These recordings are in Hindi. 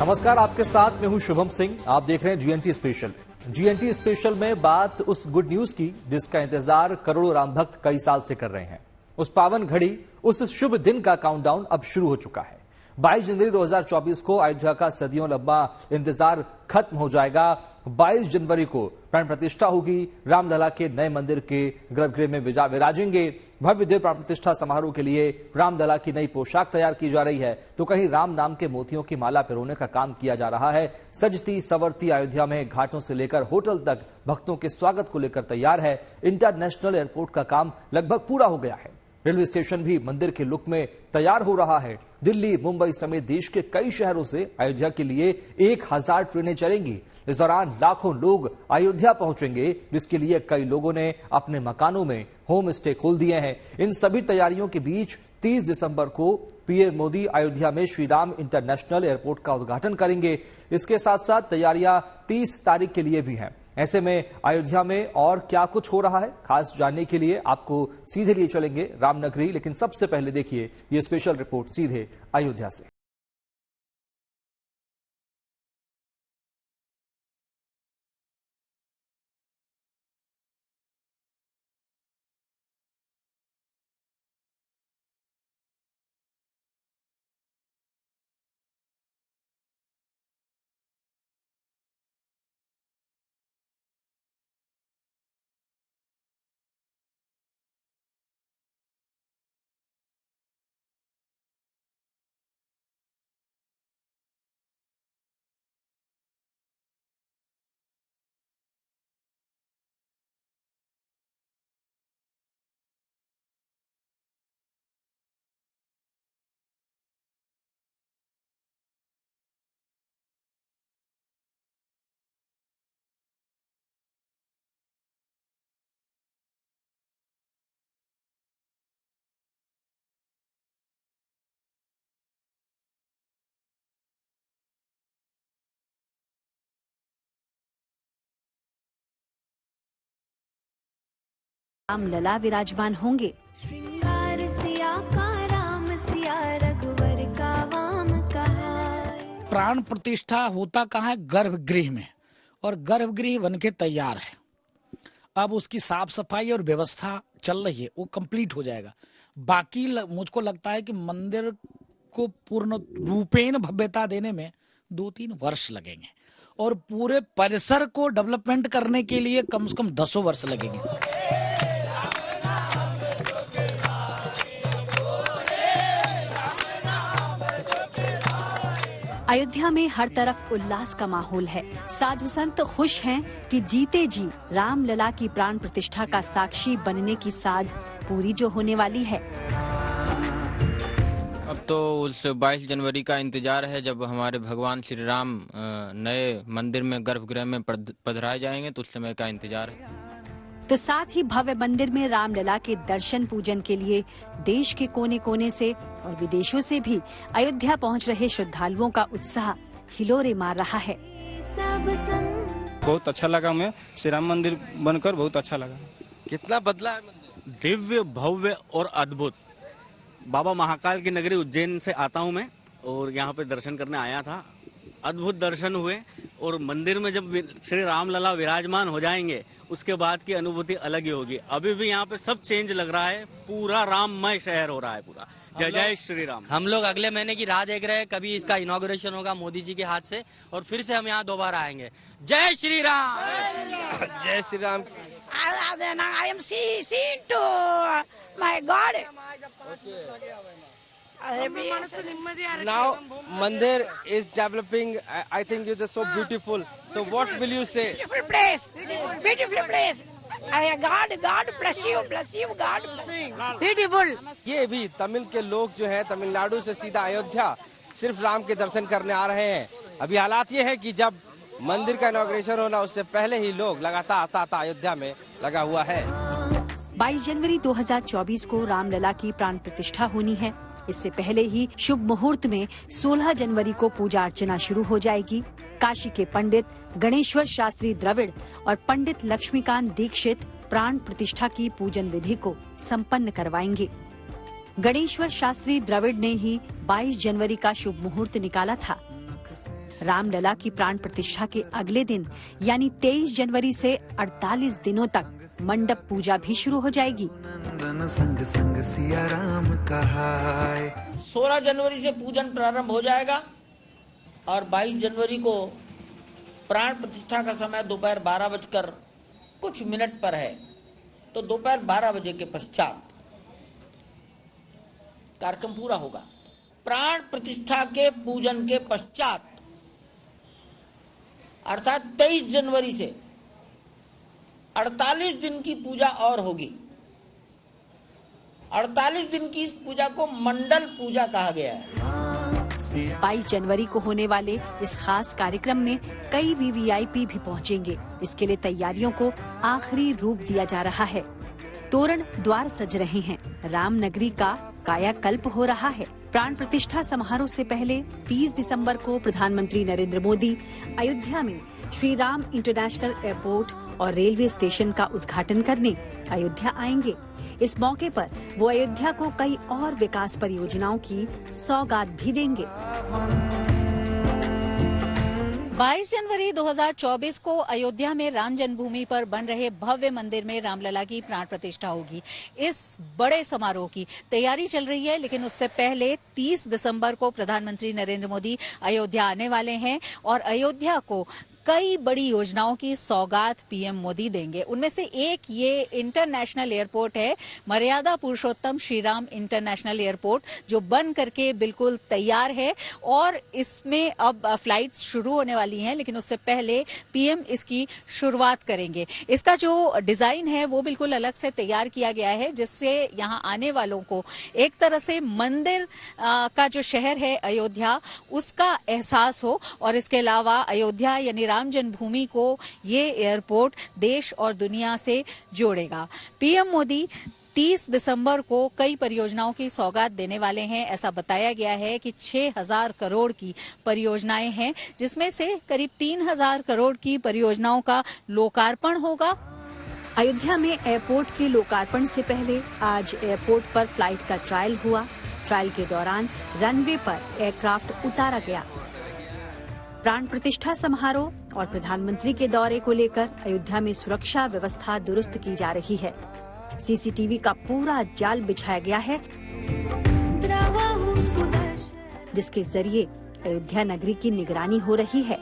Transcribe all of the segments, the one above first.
नमस्कार, आपके साथ मैं हूं शुभम सिंह। आप देख रहे हैं जीएनटी स्पेशल। जीएनटी स्पेशल में बात उस गुड न्यूज की जिसका इंतजार करोड़ों राम भक्त कई साल से कर रहे हैं। उस पावन घड़ी, उस शुभ दिन का काउंटडाउन अब शुरू हो चुका है। 22 जनवरी 2024 को अयोध्या का सदियों लंबा इंतजार खत्म हो जाएगा। 22 जनवरी को प्राण प्रतिष्ठा होगी। रामलला के नए मंदिर के गर्भगृह में विराजेंगे। भव्य दिव्य प्राण प्रतिष्ठा समारोह के लिए रामलला की नई पोशाक तैयार की जा रही है, तो कहीं राम नाम के मोतियों की माला पिरोने का काम किया जा रहा है। सजती सवरती अयोध्या में घाटों से लेकर होटल तक भक्तों के स्वागत को लेकर तैयार है। इंटरनेशनल एयरपोर्ट का काम लगभग पूरा हो गया है। रेलवे स्टेशन भी मंदिर के लुक में तैयार हो रहा है। दिल्ली, मुंबई समेत देश के कई शहरों से अयोध्या के लिए 1000 ट्रेनें चलेंगी। इस दौरान लाखों लोग अयोध्या पहुंचेंगे, जिसके लिए कई लोगों ने अपने मकानों में होम स्टे खोल दिए हैं। इन सभी तैयारियों के बीच 30 दिसंबर को पीएम मोदी अयोध्या में श्री राम इंटरनेशनल एयरपोर्ट का उद्घाटन करेंगे। इसके साथ साथ तैयारियां 30 तारीख के लिए भी हैं। ऐसे में अयोध्या में और क्या कुछ हो रहा है, खास जानने के लिए आपको सीधे लिए चलेंगे रामनगरी। लेकिन सबसे पहले देखिए ये स्पेशल रिपोर्ट सीधे अयोध्या से। रामलला विराजमान होंगे। श्रृंगार सिया का राम सिया रघुवर का वाम कहा। प्राण प्रतिष्ठा होता कहाँ है? गर्भगृह में, और गर्भगृह बन के तैयार है। अब उसकी साफ सफाई और व्यवस्था चल रही है, वो कंप्लीट हो जाएगा। बाकी मुझको लगता है कि मंदिर को पूर्ण रूपेण भव्यता देने में 2-3 वर्ष लगेंगे, और पूरे परिसर को डेवलपमेंट करने के लिए कम से कम 10 वर्ष लगेंगे। अयोध्या में हर तरफ उल्लास का माहौल है। साधु संत खुश हैं कि जीते जी रामलला की प्राण प्रतिष्ठा का साक्षी बनने की साध पूरी जो होने वाली है। अब तो उस 22 जनवरी का इंतजार है, जब हमारे भगवान श्री राम नए मंदिर में गर्भगृह में पधराए जाएंगे, तो उस समय का इंतजार है। तो साथ ही भव्य मंदिर में रामलला के दर्शन पूजन के लिए देश के कोने कोने से और विदेशों से भी अयोध्या पहुंच रहे श्रद्धालुओं का उत्साह हिलोरे मार रहा है। बहुत अच्छा लगा, मैं श्री राम मंदिर बनकर बहुत अच्छा लगा। कितना बदला है मंदिर, दिव्य भव्य और अद्भुत। बाबा महाकाल की नगरी उज्जैन से आता हूं मैं, और यहाँ पे दर्शन करने आया था। अद्भुत दर्शन हुए, और मंदिर में जब श्री रामलला विराजमान हो जाएंगे, उसके बाद की अनुभूति अलग ही होगी। अभी भी यहाँ पे सब चेंज लग रहा है, पूरा राममय शहर हो रहा है पूरा। जय जय श्री राम। हम लोग अगले महीने की राह देख रहे हैं, कभी इसका इनॉग्रेशन होगा मोदी जी के हाथ से, और फिर से हम यहाँ दोबारा आएंगे। जय श्री राम। जय Shri Ram. I am seeing to my God. Now Mandir is developing. I think it is so beautiful. So what will you say? Beautiful place. Beautiful place. God bless you, God. Beautiful. ये भी तमिल के लोग जो है तमिलनाडु से सीधा अयोध्या सिर्फ राम के दर्शन करने आ रहे हैं। अभी हालात ये है कि जब मंदिर का इनॉग्रेशन होना, उससे पहले ही लोग लगातार आता अयोध्या में लगा हुआ है। 22 जनवरी 2024 को रामलला की प्राण प्रतिष्ठा होनी है। इससे पहले ही शुभ मुहूर्त में 16 जनवरी को पूजा अर्चना शुरू हो जाएगी। काशी के पंडित गणेश्वर शास्त्री द्रविड़ और पंडित लक्ष्मीकांत दीक्षित प्राण प्रतिष्ठा की पूजन विधि को संपन्न करवाएंगे। गणेश्वर शास्त्री द्रविड़ ने ही 22 जनवरी का शुभ मुहूर्त निकाला था। रामलला की प्राण प्रतिष्ठा के अगले दिन यानी 23 जनवरी से 48 दिनों तक मंडप पूजा भी शुरू हो जाएगी। 16 जनवरी से पूजन प्रारंभ हो जाएगा और 22 जनवरी को प्राण प्रतिष्ठा का समय दोपहर 12:00 पर है। तो दोपहर 12 बजे के पश्चात कार्यक्रम पूरा होगा। प्राण प्रतिष्ठा के पूजन के पश्चात अर्थात 23 जनवरी से 48 दिन की पूजा और होगी। 48 दिन की इस पूजा को मंडल पूजा कहा गया है। 22 जनवरी को होने वाले इस खास कार्यक्रम में कई वीवीआईपी भी पहुंचेंगे। इसके लिए तैयारियों को आखिरी रूप दिया जा रहा है। तोरण द्वार सज रहे हैं। रामनगरी का कायाकल्प हो रहा है। प्राण प्रतिष्ठा समारोह से पहले 30 दिसंबर को प्रधानमंत्री नरेंद्र मोदी अयोध्या में श्री राम इंटरनेशनल एयरपोर्ट और रेलवे स्टेशन का उद्घाटन करने अयोध्या आएंगे। इस मौके पर वो अयोध्या को कई और विकास परियोजनाओं की सौगात भी देंगे। 22 जनवरी 2024 को अयोध्या में राम जन्मभूमि पर बन रहे भव्य मंदिर में रामलला की प्राण प्रतिष्ठा होगी। इस बड़े समारोह की तैयारी चल रही है, लेकिन उससे पहले 30 दिसंबर को प्रधानमंत्री नरेंद्र मोदी अयोध्या आने वाले हैं और अयोध्या को कई बड़ी योजनाओं की सौगात पीएम मोदी देंगे। उनमें से एक ये इंटरनेशनल एयरपोर्ट है, मर्यादा पुरुषोत्तम श्री राम इंटरनेशनल एयरपोर्ट, जो बन करके बिल्कुल तैयार है और इसमें अब फ्लाइट्स शुरू होने वाली हैं, लेकिन उससे पहले पीएम इसकी शुरुआत करेंगे। इसका जो डिजाइन है वो बिल्कुल अलग से तैयार किया गया है, जिससे यहाँ आने वालों को एक तरह से मंदिर का जो शहर है अयोध्या, उसका एहसास हो। और इसके अलावा अयोध्या यानी राम जन्मभूमि को ये एयरपोर्ट देश और दुनिया से जोड़ेगा। पीएम मोदी 30 दिसंबर को कई परियोजनाओं की सौगात देने वाले हैं। ऐसा बताया गया है कि 6000 करोड़ की परियोजनाएं हैं, जिसमें से करीब 3000 करोड़ की परियोजनाओं का लोकार्पण होगा। अयोध्या में एयरपोर्ट के लोकार्पण से पहले आज एयरपोर्ट पर फ्लाइट का ट्रायल हुआ। ट्रायल के दौरान रनवे पर एयरक्राफ्ट उतारा गया। प्राण प्रतिष्ठा समारोह और प्रधानमंत्री के दौरे को लेकर अयोध्या में सुरक्षा व्यवस्था दुरुस्त की जा रही है। सीसीटीवी का पूरा जाल बिछाया गया है, जिसके जरिए अयोध्या नगरी की निगरानी हो रही है।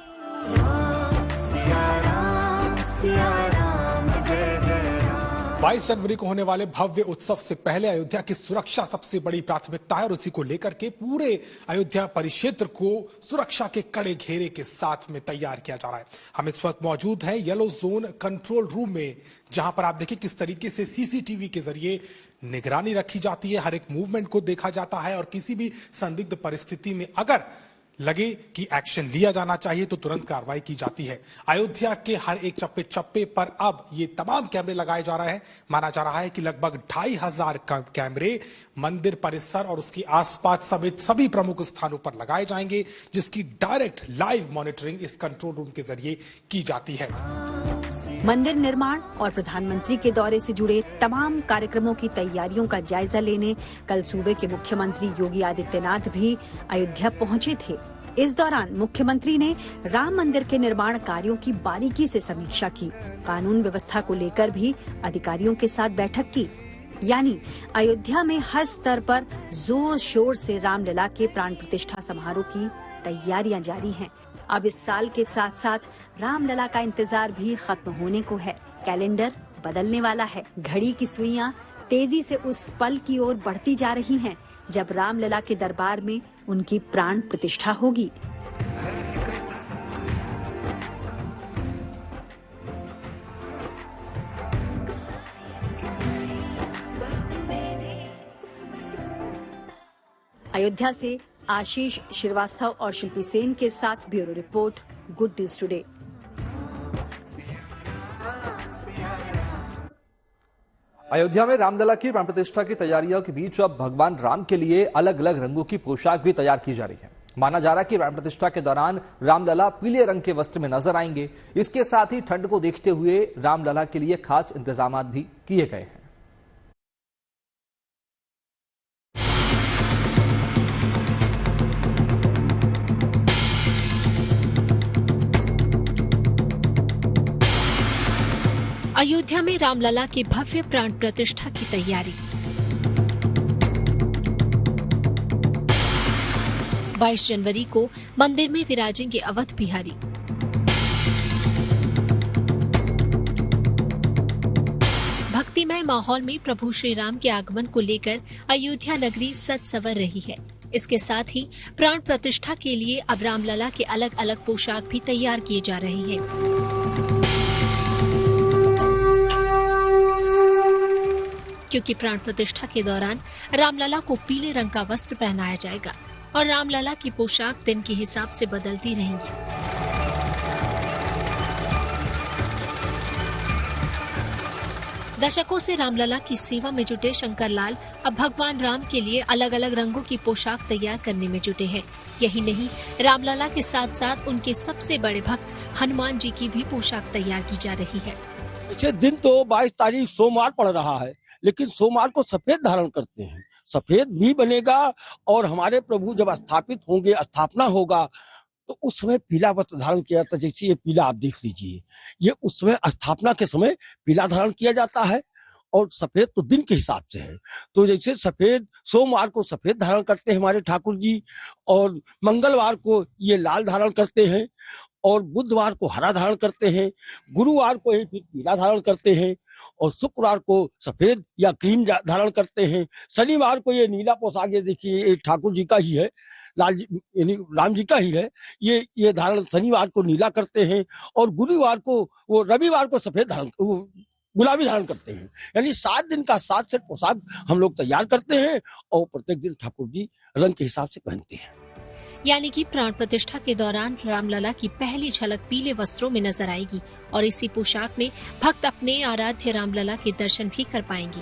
22 जनवरी को होने वाले भव्य उत्सव से पहले अयोध्या की सुरक्षा सबसे बड़ी प्राथमिकता है और उसी को लेकर के पूरे अयोध्या परिक्षेत्र को सुरक्षा के कड़े घेरे के साथ में तैयार किया जा रहा है। हम इस वक्त मौजूद हैं येलो जोन कंट्रोल रूम में, जहां पर आप देखिए किस तरीके से सीसीटीवी के जरिए निगरानी रखी जाती है, हर एक मूवमेंट को देखा जाता है और किसी भी संदिग्ध परिस्थिति में अगर लगे कि एक्शन लिया जाना चाहिए तो तुरंत कार्रवाई की जाती है। अयोध्या के हर एक चप्पे चप्पे पर अब ये तमाम कैमरे लगाए जा रहे हैं। माना जा रहा है कि लगभग 2500 कैमरे मंदिर परिसर और उसके आसपास समेत सभी प्रमुख स्थानों पर लगाए जाएंगे, जिसकी डायरेक्ट लाइव मॉनिटरिंग इस कंट्रोल रूम के जरिए की जाती है। मंदिर निर्माण और प्रधानमंत्री के दौरे से जुड़े तमाम कार्यक्रमों की तैयारियों का जायजा लेने कल सूबे के मुख्यमंत्री योगी आदित्यनाथ भी अयोध्या पहुंचे थे। इस दौरान मुख्यमंत्री ने राम मंदिर के निर्माण कार्यों की बारीकी से समीक्षा की। कानून व्यवस्था को लेकर भी अधिकारियों के साथ बैठक की। यानी अयोध्या में हर स्तर पर जोर शोर से रामलला के प्राण प्रतिष्ठा समारोह की तैयारियां जारी हैं। अब इस साल के साथ साथ रामलला का इंतजार भी खत्म होने को है। कैलेंडर बदलने वाला है। घड़ी की सुइयां तेजी से उस पल की ओर बढ़ती जा रही हैं, जब रामलला के दरबार में उनकी प्राण प्रतिष्ठा होगी। अयोध्या से आशीष श्रीवास्तव और शिल्पी सेन के साथ bureau report, good news today. Ayodhya में रामलला की प्राण प्रतिष्ठा की तैयारियों के बीच अब भगवान राम के लिए अलग अलग रंगों की पोशाक भी तैयार की जा रही है। माना जा रहा है कि प्राण प्रतिष्ठा के दौरान रामलला पीले रंग के वस्त्र में नजर आएंगे। इसके साथ ही ठंड को देखते हुए रामलला के लिए खास इंतजाम भी किए गए हैं। अयोध्या में रामलला के भव्य प्राण प्रतिष्ठा की तैयारी। 22 जनवरी को मंदिर में विराजेंगे अवध बिहारी। भक्तिमय माहौल में प्रभु श्री राम के आगमन को लेकर अयोध्या नगरी सज संवर रही है। इसके साथ ही प्राण प्रतिष्ठा के लिए अब रामलला के अलग अलग पोशाक भी तैयार किए जा रहे हैं। क्योंकि प्राण प्रतिष्ठा के दौरान रामलला को पीले रंग का वस्त्र पहनाया जाएगा और रामलला की पोशाक दिन के हिसाब से बदलती रहेंगी। दशकों से रामलला की सेवा में जुटे शंकरलाल अब भगवान राम के लिए अलग अलग रंगों की पोशाक तैयार करने में जुटे हैं। यही नहीं, रामलला के साथ साथ उनके सबसे बड़े भक्त हनुमान जी की भी पोशाक तैयार की जा रही है। पिछले दिन तो 22 तारीख सोमवार पड़ रहा है, लेकिन सोमवार को सफेद धारण करते हैं। सफेद भी बनेगा और हमारे प्रभु जब स्थापित होंगे, स्थापना होगा, तो उस समय पीला वस्त्र धारण किया जाता है। जैसे ये पीला आप देख लीजिए, ये उस समय स्थापना के समय पीला धारण किया जाता है और सफेद तो दिन के हिसाब से है। तो जैसे सफेद सोमवार को सफेद धारण करते हैं हमारे ठाकुर जी, और मंगलवार को ये लाल धारण करते हैं, और बुधवार को हरा धारण करते हैं, गुरुवार को ये फिर पीला धारण करते हैं, और शुक्रवार को सफेद या क्रीम धारण करते हैं। शनिवार को ये नीला पोशाक, ये देखिए ये ठाकुर जी का ही है, लाल जी यानी राम जी का ही है, ये धारण शनिवार को नीला करते हैं, और गुरुवार को वो रविवार को सफेद धारण गुलाबी धारण करते हैं। यानी 7 दिन का 7 सेट पोशाक हम लोग तैयार करते हैं और प्रत्येक दिन ठाकुर जी रंग के हिसाब से पहनते हैं। यानी कि प्राण प्रतिष्ठा के दौरान रामलला की पहली झलक पीले वस्त्रों में नजर आएगी और इसी पोशाक में भक्त अपने आराध्य रामलला के दर्शन भी कर पाएंगे।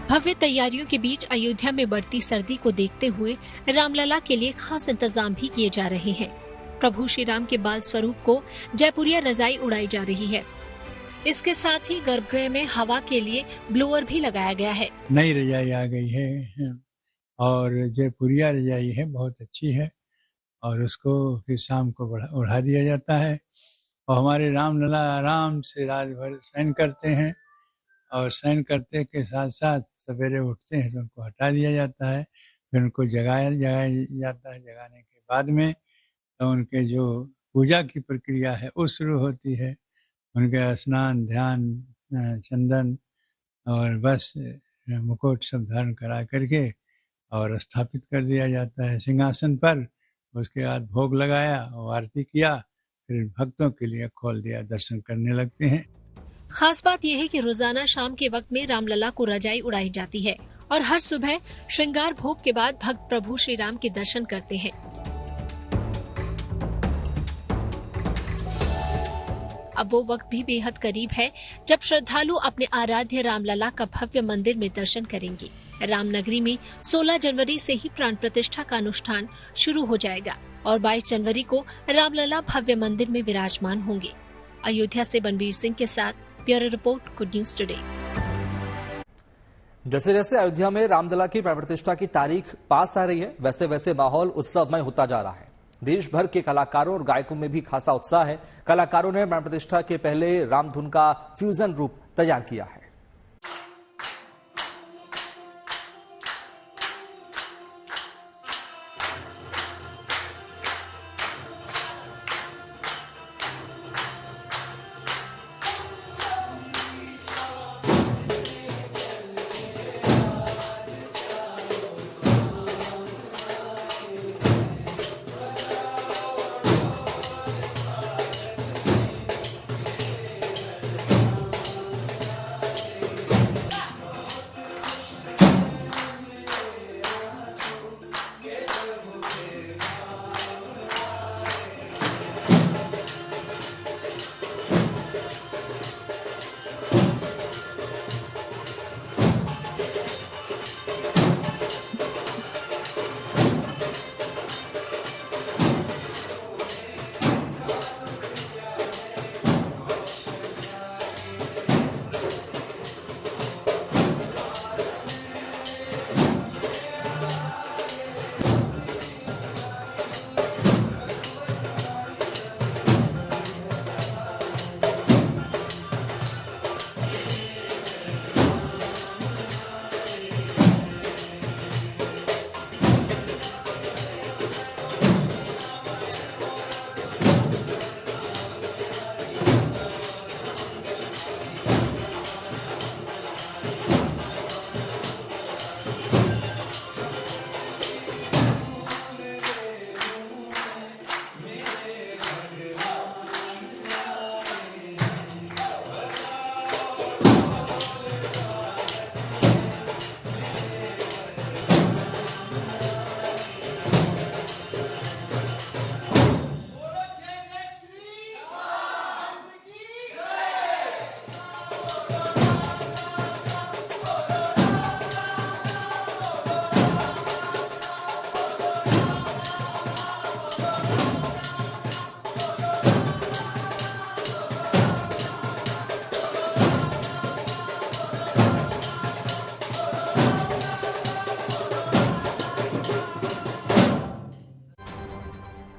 भव्य तैयारियों के बीच अयोध्या में बढ़ती सर्दी को देखते हुए रामलला के लिए खास इंतजाम भी किए जा रहे हैं। प्रभु श्री राम के बाल स्वरूप को जयपुरिया रजाई उड़ाई जा रही है। इसके साथ ही गर्भगृह में हवा के लिए ब्लोअर भी लगाया गया है। नई रजाई आ गई है और जयपुरिया रजाई है, बहुत अच्छी है, और उसको फिर शाम को उड़ा दिया जाता है। और हमारे रामलला आराम से रात भर शयन करते हैं, और शयन करते के साथ साथ सवेरे उठते हैं तो उनको हटा दिया जाता है, फिर उनको जगाया जाता है। जगाने के बाद में तो उनके जो पूजा की प्रक्रिया है वो शुरू होती है। उनके स्नान, ध्यान, चंदन और बस मुकुट सब धारण करा करके और स्थापित कर दिया जाता है सिंहासन पर। उसके बाद भोग लगाया और आरती किया, फिर भक्तों के लिए खोल दिया, दर्शन करने लगते हैं। खास बात यह है कि रोजाना शाम के वक्त में रामलला को रजाई उड़ाई जाती है और हर सुबह श्रृंगार भोग के बाद भक्त प्रभु श्री राम के दर्शन करते हैं। अब वो वक्त भी बेहद करीब है जब श्रद्धालु अपने आराध्य रामलला का भव्य मंदिर में दर्शन करेंगे। रामनगरी में 16 जनवरी से ही प्राण प्रतिष्ठा का अनुष्ठान शुरू हो जाएगा और 22 जनवरी को रामलला भव्य मंदिर में विराजमान होंगे। अयोध्या से बनवीर सिंह के साथ bureau report, good news today. जैसे जैसे अयोध्या में रामलला की प्राण प्रतिष्ठा की तारीख पास आ रही है, वैसे वैसे माहौल उत्सवमय होता जा रहा है। देश भर के कलाकारों और गायकों में भी खासा उत्साह है। कलाकारों ने प्राण प्रतिष्ठा के पहले रामधुन का फ्यूजन रूप तैयार किया है।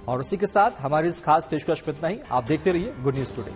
और उसी के साथ हमारी इस खास पेशकश में इतना ही। आप देखते रहिए गुड न्यूज टुडे।